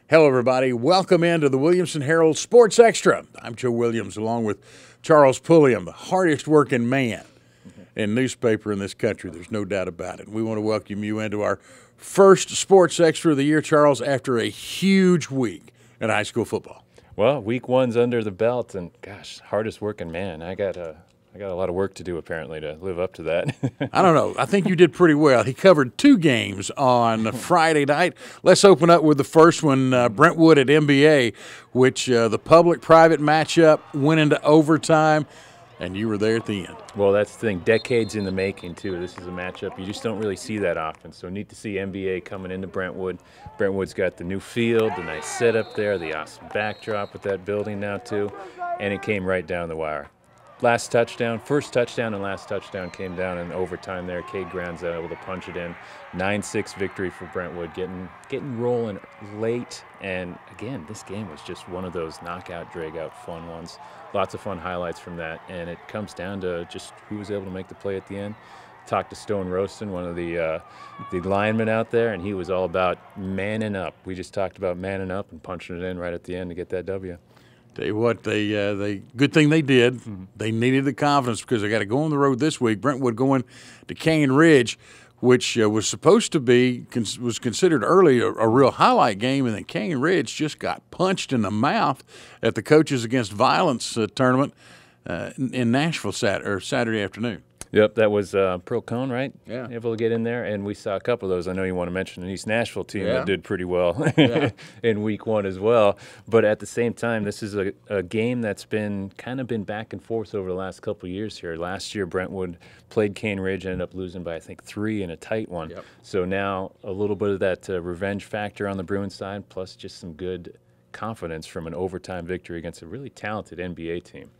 Hello, everybody. Welcome into the Williamson Herald Sports Extra. I'm Joe Williams, along with Charles Pulliam, the hardest working man in newspaper in this country. There's no doubt about it. We want to welcome you into our first Sports Extra of the year, Charles, after a huge week in high school football. Well, week one's under the belt, and gosh, hardest working man. I got a lot of work to do, apparently, to live up to that. I don't know. I think you did pretty well. He covered two games on Friday night. Let's open up with the first one, Brentwood at MBA, which the public-private matchup went into overtime, and you were there at the end. Well, that's the thing. Decades in the making, too. This is a matchup you just don't really see that often. So neat to see MBA coming into Brentwood. Brentwood's got the new field, the nice setup there, the awesome backdrop with that building now, too, and it came right down the wire. First touchdown and last touchdown came down in overtime there. Cade Granza able to punch it in. 9-6 victory for Brentwood, getting rolling late. And again, this game was just one of those knockout, drag-out fun ones. Lots of fun highlights from that. And it comes down to just who was able to make the play at the end. Talked to Stone Roaston, one of the linemen out there, and he was all about manning up. We just talked about manning up and punching it in right at the end to get that W. Tell you what, they good thing they did. Mm-hmm. They needed the confidence because they got to go on the road this week. Brentwood going to Cane Ridge, which was supposed to be was considered early a real highlight game, and then Cane Ridge just got punched in the mouth at the Coaches Against Violence tournament in Nashville Saturday afternoon. Yep, that was Pearl Cone, right? Yeah. Able to get in there, and we saw a couple of those. I know you want to mention an East Nashville team that did pretty well in week one as well. But at the same time, this is a game that's been back and forth over the last couple of years here. Last year, Brentwood played Cane Ridge, ended up losing by, I think, 3 in a tight one. Yep. So now a little bit of that revenge factor on the Bruins side, plus just some good confidence from an overtime victory against a really talented NBA team.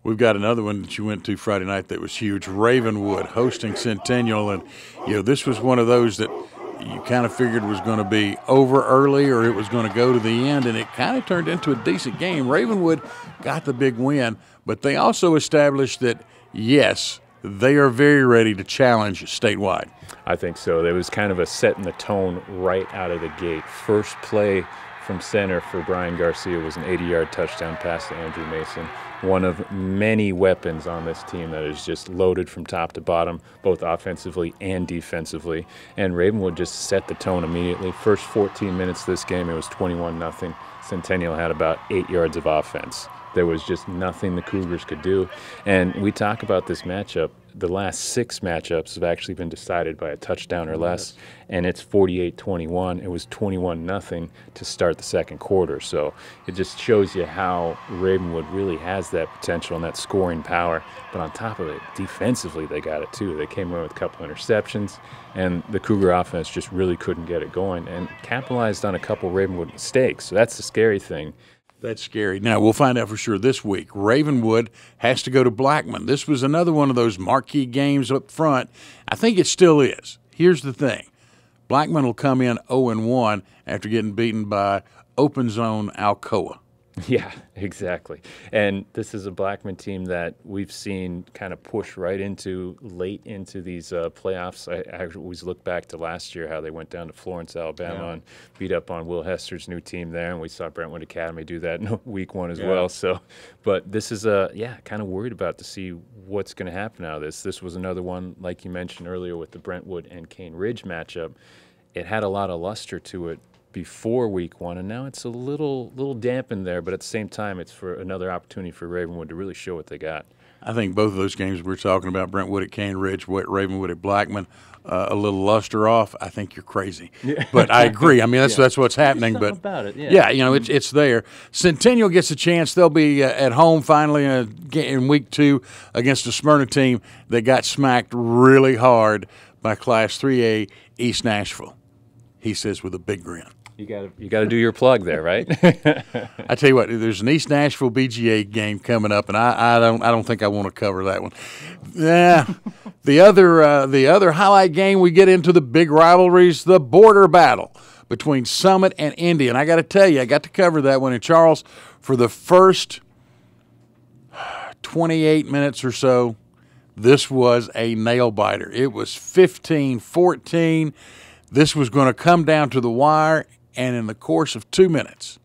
We've got another one that you went to Friday night that was huge. Ravenwood hosting Centennial, and this was one of those that you kind of figured was going to be over early or it was going to go to the end, and it kind of turned into a decent game. Ravenwood got the big win, but they also established that, yes, they are very ready to challenge statewide. I think so. There was kind of a setting the tone right out of the gate. First play from center for Brian Garcia was an 80-yard touchdown pass to Andrew Mason. One of many weapons on this team that is just loaded from top to bottom, both offensively and defensively. And Ravenwood just set the tone immediately. First 14 minutes of this game, it was 21-0. Centennial had about 8 yards of offense. There was just nothing the Cougars could do. And we talk about this matchup. The last 6 matchups have actually been decided by a touchdown or less, and it's 48-21. It was 21-0 to start the second quarter. So it just shows you how Ravenwood really has that potential and that scoring power. But on top of it, defensively, they got it too. They came away with a couple interceptions, and the Cougar offense just really couldn't get it going and capitalized on a couple Ravenwood mistakes. So that's the scary thing. That's scary. Now, we'll find out for sure this week. Ravenwood has to go to Blackman. This was another one of those marquee games up front. I think it still is. Here's the thing. Blackman will come in 0-1 after getting beaten by open zone Alcoa. Yeah, exactly. And this is a Blackman team that we've seen kind of push right into late into these playoffs. I always look back to last year, how they went down to Florence, Alabama, and beat up on Will Hester's new team there. And we saw Brentwood Academy do that in week one as well. So, but this is kind of worried about to see what's going to happen out of this. This was another one, like you mentioned earlier, with the Brentwood and Cane Ridge matchup. It had a lot of luster to it before week one, and now it's a little dampened there, but at the same time, it's for another opportunity for Ravenwood to really show what they got. I think both of those games we're talking about, Brentwood at Cane Ridge, Ravenwood at Blackman, a little luster off. I think you're crazy, but I agree. I mean, that's what's happening. Something but about it, it's there. Centennial gets a chance. They'll be at home finally in week 2 against a Smyrna team that got smacked really hard by Class 3A East Nashville. He says with a big grin. You got to do your plug there, right? I tell you what, there's an East Nashville BGA game coming up, and I don't think I want to cover that one. Yeah, the other highlight game, we get into the big rivalries, the border battle between Summit and Indy, and I got to tell you, I got to cover that one. And Charles, for the first 28 minutes or so, this was a nail biter. It was 15-14. This was going to come down to the wire. And in the course of 2 minutes,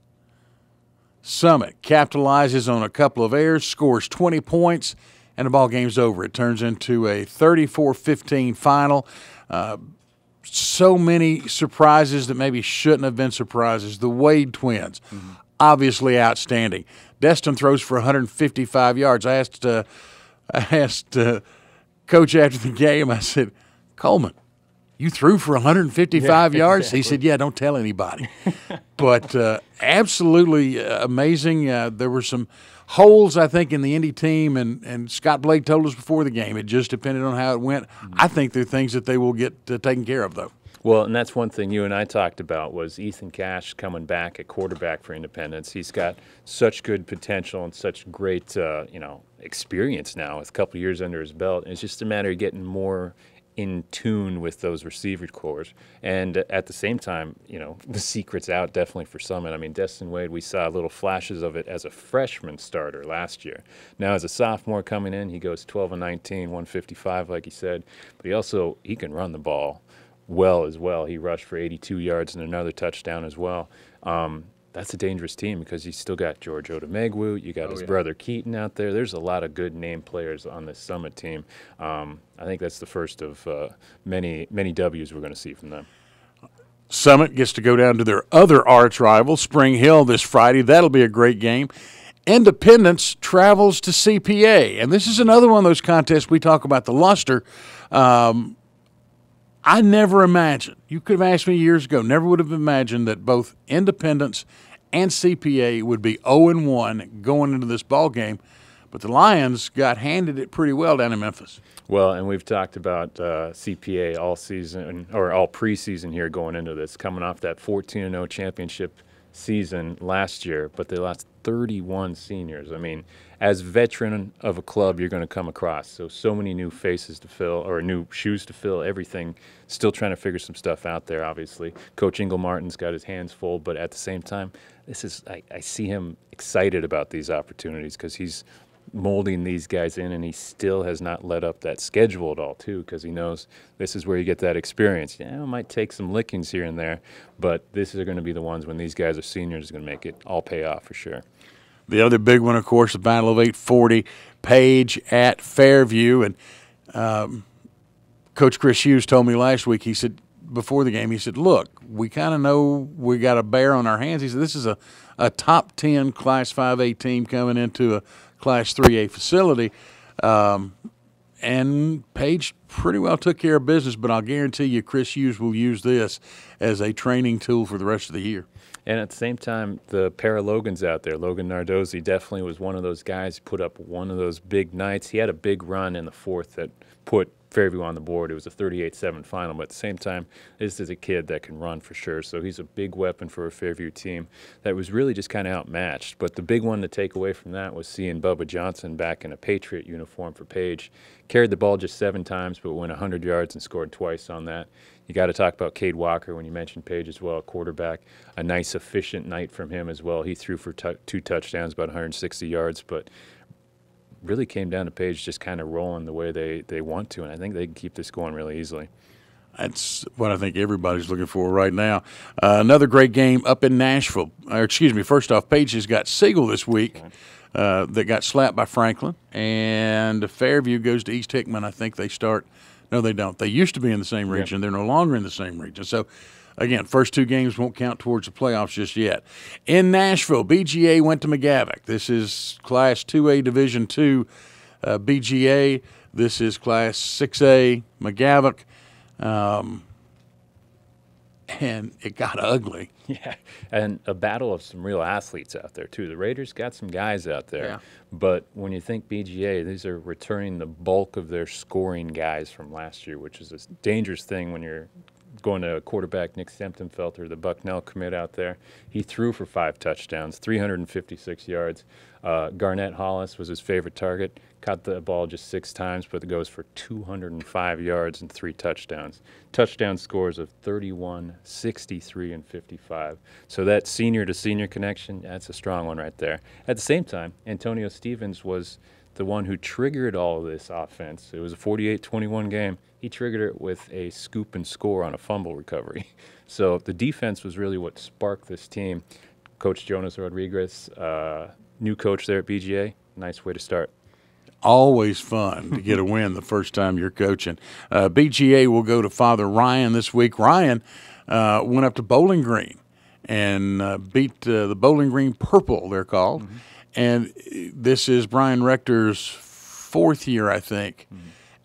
Summit capitalizes on a couple of errors, scores 20 points, and the ball game's over. It turns into a 34-15 final. So many surprises that maybe shouldn't have been surprises. The Wade twins, obviously outstanding. Destin throws for 155 yards. I asked Coach after the game, I said, Coleman, you threw for 155 yards? Exactly. He said, yeah, don't tell anybody. But absolutely amazing. There were some holes, I think, in the Indy team, and Scott Blake told us before the game. It just depended on how it went. I think there are things that they will get taken care of, though. Well, and that's one thing you and I talked about was Ethan Cash coming back at quarterback for Independence. He's got such good potential and such great, experience now with a couple of years under his belt. And it's just a matter of getting more in tune with those receiver cores. And at the same time, the secret's out definitely for Summit. I mean, Destin Wade, we saw little flashes of it as a freshman starter last year. Now as a sophomore coming in, he goes 12-19, 155 like he said. But he can run the ball well. He rushed for 82 yards and another touchdown as well. That's a dangerous team because you still got George Odemegwu. You got his brother Keaton out there. There's a lot of good name players on this Summit team. I think that's the first of many W's we're going to see from them. Summit gets to go down to their other arch rival, Spring Hill, this Friday. That'll be a great game. Independence travels to CPA, and this is another one of those contests we talk about the luster. I never imagined, you could have asked me years ago, never would have imagined that both Independence and CPA would be 0-1 going into this ball game, but the Lions got handed it pretty well down in Memphis. Well, and we've talked about CPA all season, or all preseason here going into this, coming off that 14-0 championship season last year, but they lost 31 seniors. I mean, as veteran of a club you're going to come across, so many new faces to fill, or new shoes to fill, everything. Still trying to figure some stuff out there, obviously. Coach Ingle Martin's got his hands full, but at the same time, I see him excited about these opportunities because he's molding these guys in, and he still has not let up that schedule at all, too, because he knows this is where you get that experience. Yeah, it might take some lickings here and there, but this is going to be the ones when these guys are seniors is going to make it all pay off for sure. The other big one, of course, the Battle of 840, Paige at Fairview. And Coach Chris Hughes told me last week, he said, before the game, he said, look, we kind of know we got a bear on our hands. He said, this is a top 10 Class 5A team coming into a Class 3A facility. And Paige pretty well took care of business, but I'll guarantee you Chris Hughes will use this as a training tool for the rest of the year. And at the same time, the pair of Logans out there, Logan Nardozzi definitely was one of those guys who put up one of those big nights. He had a big run in the fourth that put Fairview on the board. It was a 38-7 final, but at the same time, this is a kid that can run for sure. So he's a big weapon for a Fairview team that was really just kind of outmatched. But the big one to take away from that was seeing Bubba Johnson back in a Patriot uniform for Paige. Carried the ball just 7 times, but went 100 yards and scored twice on that. You got to talk about Cade Walker when you mentioned Paige as well, quarterback. A nice, efficient night from him as well. He threw for 2 touchdowns, about 160 yards, but really came down to Paige just kind of rolling the way they want to, and I think they can keep this going really easily. That's what I think everybody's looking for right now. Another great game up in Nashville. First off, Paige has got Siegel this week that got slapped by Franklin, and Fairview goes to East Hickman. I think they start – no, they don't. They used to be in the same region. They're no longer in the same region. So, again, first 2 games won't count towards the playoffs just yet. In Nashville, BGA went to McGavock. This is Class 2A Division II BGA. This is Class 6A McGavock. And it got ugly. Yeah, and a battle of some real athletes out there, too. The Raiders got some guys out there. Yeah. But when you think BGA, these are returning the bulk of their scoring guys from last year, which is a dangerous thing when you're going to quarterback Nick Stemptenfelter, the Bucknell commit out there. He threw for 5 touchdowns, 356 yards. Garnett Hollis was his favorite target. Caught the ball just 6 times, but it goes for 205 yards and 3 touchdowns. Touchdown scores of 31, 63, and 55. So that senior-to-senior connection, that's a strong one right there. At the same time, Antonio Stevens was the one who triggered all of this offense. It was a 48-21 game. He triggered it with a scoop and score on a fumble recovery. So the defense was really what sparked this team. Coach Jonas Rodriguez, new coach there at BGA, nice way to start. Always fun to get a win the first time you're coaching. BGA will go to Father Ryan this week. Ryan went up to Bowling Green and beat the Bowling Green Purple, they're called. Mm-hmm. And this is Brian Rector's 4th year, I think,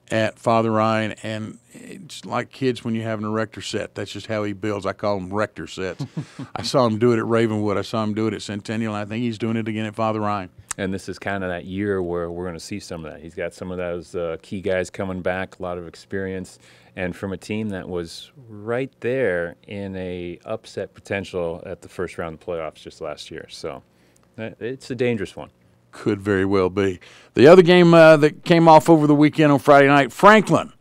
at Father Ryan. And it's like kids when you have an erector set. That's just how he builds. I call them rector sets. I saw him do it at Ravenwood. I saw him do it at Centennial. And I think he's doing it again at Father Ryan. And this is kind of that year where we're going to see some of that. He's got some of those key guys coming back, a lot of experience, and from a team that was right there in a upset potential at the first round of the playoffs just last year. So it's a dangerous one. Could very well be. The other game that came off over the weekend on Friday night, Franklin.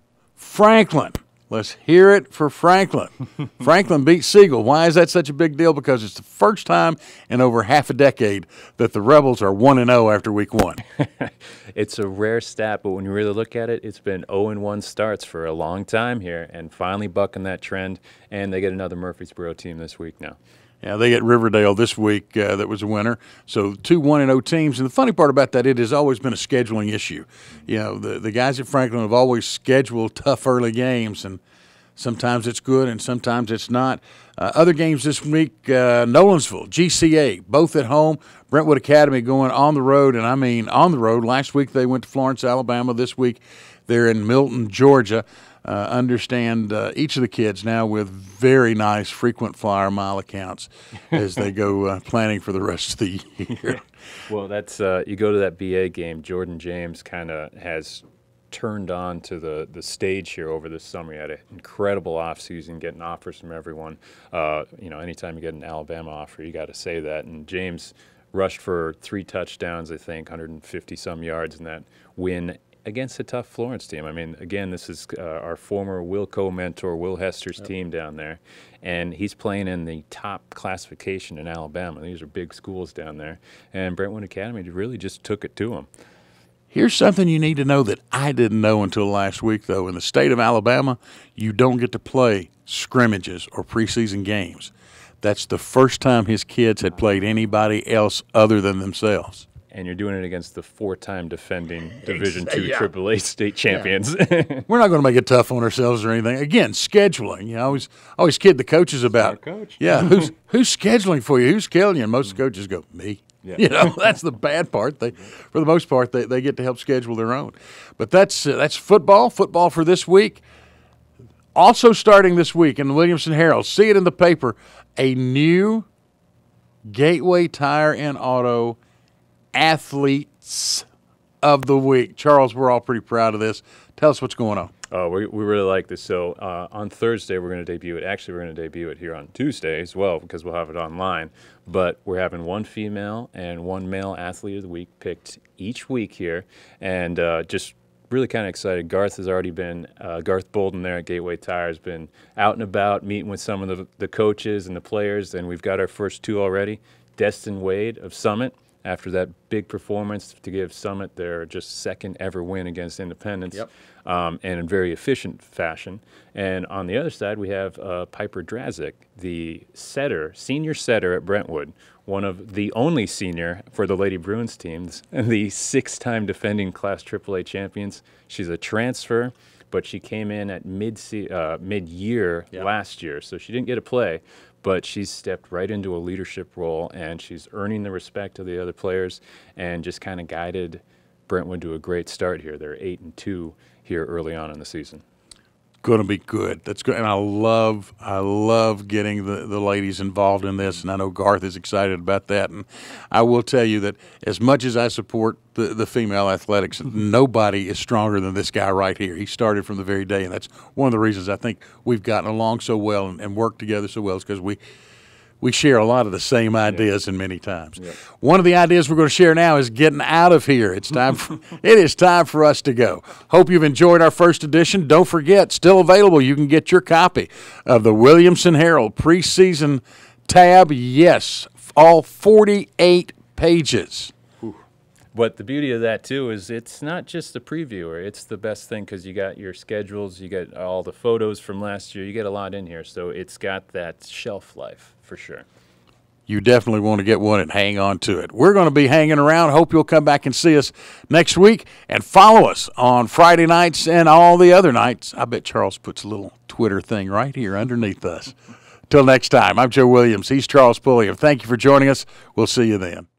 Let's hear it for Franklin. Franklin beat Siegel. Why is that such a big deal? Because it's the first time in over half a decade that the Rebels are 1-0 after week 1. It's a rare stat, but when you really look at it, it's been 0-1 starts for a long time here, and finally bucking that trend, and they get another Murfreesboro team this week now. Yeah, they get Riverdale this week that was a winner. So 2 1-0 teams. And the funny part about that, it has always been a scheduling issue. You know, the guys at Franklin have always scheduled tough early games, and sometimes it's good and sometimes it's not. Other games this week, Nolensville, GCA, both at home. Brentwood Academy going on the road, and I mean on the road. Last week they went to Florence, Alabama. This week they're in Milton, Georgia. Understand each of the kids now with very nice frequent flyer mile accounts as they go planning for the rest of the year. Well, that's you go to that BA game, Jordan James kind of has turned on to the stage here over this summer. He had an incredible offseason, getting offers from everyone. Anytime you get an Alabama offer, you got to say that. And James rushed for 3 touchdowns, I think, 150-some yards in that win against a tough Florence team. I mean, again, this is our former Wilco mentor, Will Hester's team down there, and he's playing in the top classification in Alabama. These are big schools down there, and Brentwood Academy really just took it to them. Here's something you need to know that I didn't know until last week, though. In the state of Alabama, you don't get to play scrimmages or preseason games. That's the first time his kids had played anybody else other than themselves. And you're doing it against the 4-time defending Division II AAA state champions. Yeah. We're not going to make it tough on ourselves or anything. Again, scheduling. You know, I always kid the coaches about, coach. Yeah, who's scheduling for you? Who's killing you? And most coaches go, me. Yeah. You know, that's the bad part. For the most part, they get to help schedule their own. But that's football for this week. Also starting this week in the Williamson Herald, see it in the paper, a new Gateway Tire and Auto Athletes of the Week. Charles, we're all pretty proud of this. Tell us what's going on. We really like this. So on Thursday, we're going to debut it. Actually, we're going to debut it here on Tuesday as well because we'll have it online. But we're having 1 female and 1 male athlete of the week picked each week here. And just really kind of excited. Garth has already been, Garth Bolden there at Gateway Tire has been out and about meeting with some of the coaches and the players. And we've got our first 2 already. Destin Wade of Summit. After that big performance to give Summit their just 2nd ever win against Independence, and in very efficient fashion. And on the other side, we have Piper Drazik, the senior setter at Brentwood, one of the only senior for the Lady Bruins teams, and the 6-time defending Class AAA champions. She's a transfer, but she came in at mid-year last year, so she didn't get a play. But she's stepped right into a leadership role, and she's earning the respect of the other players and just kind of guided Brentwood to a great start here. They're 8-2 here early on in the season. Going to be good. That's good, and I love getting the ladies involved in this, and I know Garth is excited about that. And I will tell you that as much as I support the female athletics, nobody is stronger than this guy right here. He started from the very day, and that's one of the reasons I think we've gotten along so well and worked together so well is because we share a lot of the same ideas and many times. Yep. One of the ideas we're going to share now is getting out of here. It is time for us to go. Hope you've enjoyed our first edition. Don't forget, still available, you can get your copy of the Williamson Herald preseason tab. Yes, all 48 pages. But the beauty of that, too, is it's not just the previewer. It's the best thing because you got your schedules, you got all the photos from last year. You get a lot in here, so it's got that shelf life for sure. You definitely want to get one and hang on to it. We're going to be hanging around. Hope you'll come back and see us next week and follow us on Friday nights and all the other nights. I bet Charles puts a little Twitter thing right here underneath us. Till next time, I'm Joe Williams. He's Charles Pulliam. Thank you for joining us. We'll see you then.